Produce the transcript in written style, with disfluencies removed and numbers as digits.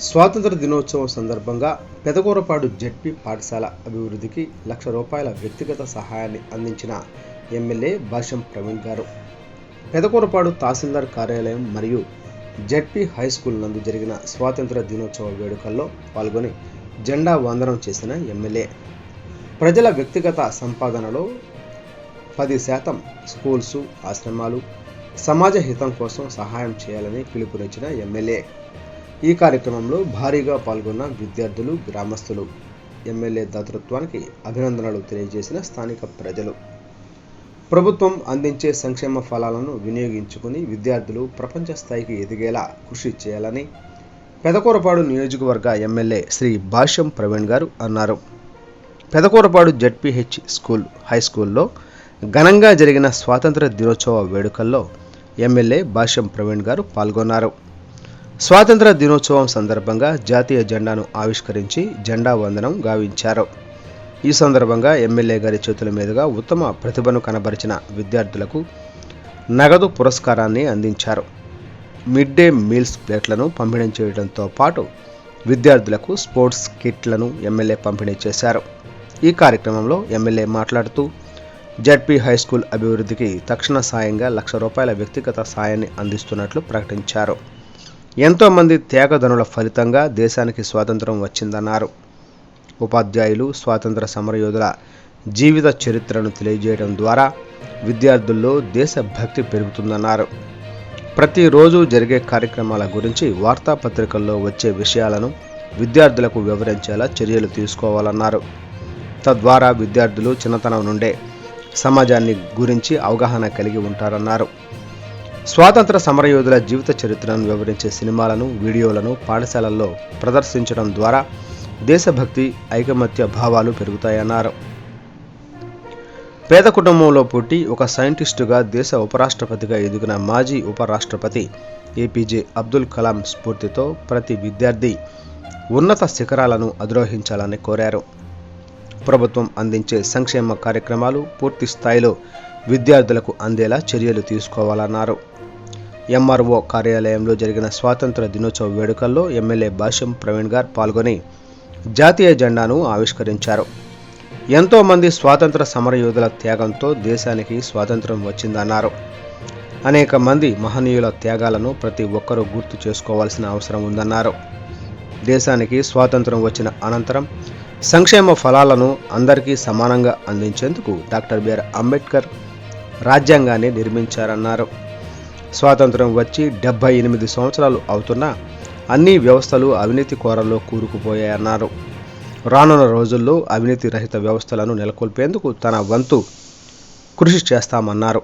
స్వాతంత్ర దినోత్సవం సందర్భంగా పెదకూరపాడు జెడ్పీ పాఠశాల అభివృద్ధికి ₹1,00,000 వ్యక్తిగత సహాయాన్ని అందించిన ఎమ్మెల్యే భాష్యం ప్రవీణ్ గారు పెదకూరపాడు తహసీల్దార్ కార్యాలయం మరియు జెడ్పీ హై స్కూల్ నందు జరిగిన స్వాతంత్ర దినోత్సవ వేడుకల్లో పాల్గొని జెండా వందనం చేసిన ఎమ్మెల్యే ప్రజల వ్యక్తిగత సంపాదనలో 10% స్కూల్స్, ఆశ్రమాలు సమాజ హితం కోసం సహాయం చేయాలని పిలుపునిచ్చిన ఎమ్మెల్యే ఈ కార్యక్రమంలో భారీగా పాల్గొన్న విద్యార్థులు, గ్రామస్తులు ఎమ్మెల్యే దాతృత్వానికి అభినందనలు తెలియజేసిన స్థానిక ప్రజలు ప్రభుత్వం అందించే సంక్షేమ ఫలాలను వినియోగించుకుని విద్యార్థులు ప్రపంచ స్థాయికి ఎదిగేలా కృషి చేయాలని పెదకూరపాడు నియోజకవర్గ ఎమ్మెల్యే శ్రీ భాష్యం ప్రవీణ్ గారు అన్నారు. పెదకూరపాడు జెడ్పీహెచ్ స్కూల్, హై స్కూల్లో ఘనంగా జరిగిన స్వాతంత్ర దినోత్సవ వేడుకల్లో ఎమ్మెల్యే భాష్యం ప్రవీణ్ గారు పాల్గొన్నారు. స్వాతంత్ర దినోత్సవం సందర్భంగా జాతీయ జెండాను ఆవిష్కరించి జెండా వందనం గావించారు. ఈ సందర్భంగా ఎమ్మెల్యే గారి చేతుల మీదుగా ఉత్తమ ప్రతిభను కనబరిచిన విద్యార్థులకు నగదు పురస్కారాన్ని అందించారు. మిడ్ డే మీల్స్ ప్లేట్లను పంపిణీ చేయడంతో పాటు విద్యార్థులకు స్పోర్ట్స్ కిట్లను ఎమ్మెల్యే పంపిణీ చేశారు. ఈ కార్యక్రమంలో ఎమ్మెల్యే మాట్లాడుతూ జెడ్పీ హై స్కూల్ అభివృద్ధికి తక్షణ సాయంగా ₹1,00,000 వ్యక్తిగత సాయాన్ని అందిస్తున్నట్లు ప్రకటించారు. ఎంతోమంది త్యాగధనుల ఫలితంగా దేశానికి స్వాతంత్రం వచ్చిందన్నారు. ఉపాధ్యాయులు స్వాతంత్ర సమరయోధుల జీవిత చరిత్రను తెలియజేయడం ద్వారా విద్యార్థుల్లో దేశభక్తి పెరుగుతుందన్నారు. ప్రతిరోజు జరిగే కార్యక్రమాల గురించి వార్తాపత్రికల్లో వచ్చే విషయాలను విద్యార్థులకు వివరించేలా చర్యలు తీసుకోవాలన్నారు. తద్వారా విద్యార్థులు చిన్నతనం నుండే సమాజాన్ని గురించి అవగాహన కలిగి ఉంటారన్నారు. స్వాతంత్ర సమరయోధుల జీవిత చరిత్రను వివరించే సినిమాలను, వీడియోలను పాఠశాలల్లో ప్రదర్శించడం ద్వారా దేశభక్తి, ఐకమత్య భావాలు పెరుగుతాయన్నారు. పేద కుటుంబంలో పుట్టి ఒక సైంటిస్టుగా దేశ ఉపరాష్ట్రపతిగా ఎదిగిన మాజీ ఉపరాష్ట్రపతి ఏపీజే అబ్దుల్ కలాం స్ఫూర్తితో ప్రతి విద్యార్థి ఉన్నత శిఖరాలను అధిరోహించాలని కోరారు. ప్రభుత్వం అందించే సంక్షేమ కార్యక్రమాలు పూర్తి స్థాయిలో విద్యార్థులకు అందేలా చర్యలు తీసుకోవాలన్నారు. ఎంఆర్ఓ కార్యాలయంలో జరిగిన స్వాతంత్ర దినోత్సవ వేడుకల్లో ఎమ్మెల్యే భాష్యం ప్రవీణ్ గారు పాల్గొని జాతీయ జెండాను ఆవిష్కరించారు. ఎంతోమంది స్వాతంత్ర సమరయోధుల త్యాగంతో దేశానికి స్వాతంత్రం వచ్చిందన్నారు. అనేక మంది మహనీయుల త్యాగాలను ప్రతి ఒక్కరూ గుర్తు చేసుకోవాల్సిన అవసరం ఉందన్నారు. దేశానికి స్వాతంత్రం వచ్చిన అనంతరం సంక్షేమ ఫలాలను అందరికీ సమానంగా అందించేందుకు డాక్టర్ బిఆర్ అంబేద్కర్ రాజ్యాంగాన్ని నిర్మించారన్నారు. స్వాతంత్రం వచ్చి 78 సంవత్సరాలు అవుతున్నా అన్ని వ్యవస్థలు అవినీతి కోరల్లో కూరుకుపోయాయన్నారు. రానున్న రోజుల్లో అవినీతి రహిత వ్యవస్థలను నెలకొల్పేందుకు తన వంతు కృషి చేస్తామన్నారు.